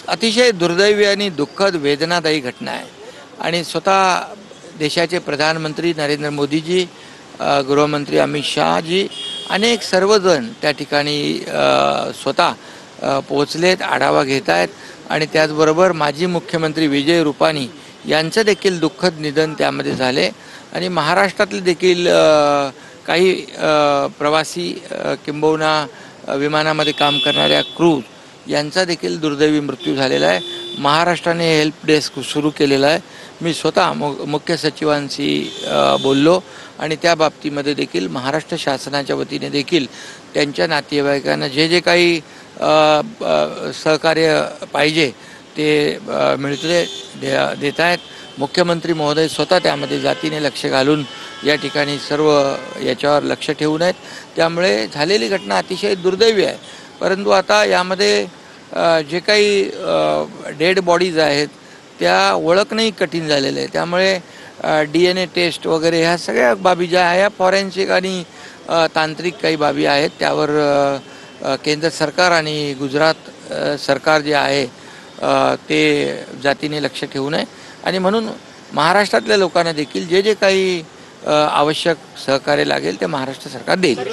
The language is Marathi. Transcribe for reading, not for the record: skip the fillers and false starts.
अतिशय दुर्दैवी आणि दुःखद वेदनादायी घटना आहे आणि स्वतः देशाचे प्रधानमंत्री नरेंद्र मोदीजी, गृहमंत्री अमित शहाजी, अनेक सर्वजण त्या ठिकाणी स्वतः पोहोचलेत, आढावा घेत आहेत आणि त्याचबरोबर माजी मुख्यमंत्री विजय रूपानी यांचं देखील दुःखद निधन त्यामध्ये झाले आणि महाराष्ट्रातले देखील काही प्रवासी किंबहुना विमानामध्ये काम करणाऱ्या क्रू यांचा देखील दुर्दैवी मृत्यू झालेला आहे। महाराष्ट्राने हेल्प डेस्क सुरू केलेला आहे। मी स्वतः मुख्य सचिवांशी बोललो आणि त्या बाबतीमध्ये देखील महाराष्ट्र शासनाच्या वतीने देखील त्यांच्या नातेवाईकांना जे जे काही सहकार्य पाहिजे ते मिळते देत आहेत। मुख्यमंत्री महोदय स्वतः त्यामध्ये जातीने लक्ष घालून या ठिकाणी सर्व याच्यावर लक्ष ठेवून आहेत। त्यामुळे झालेली घटना अतिशय दुर्दैवी आहे, परंतु आता यामध्ये जे काही डेड बॉडीज आहेत त्या ओळखणंही कठीण झालेलं आहे। त्यामुळे DNA टेस्ट वगैरे ह्या सगळ्या बाबी ज्या आहे फॉरेन्सिक आणि तांत्रिक काही बाबी आहेत त्यावर केंद्र सरकार आणि गुजरात सरकार जे आहे ते जातीने लक्ष ठेवून आहे आणि म्हणून महाराष्ट्रातल्या लोकांना देखील जे जे काही आवश्यक सहकार्य लागेल ते महाराष्ट्र सरकार देईल।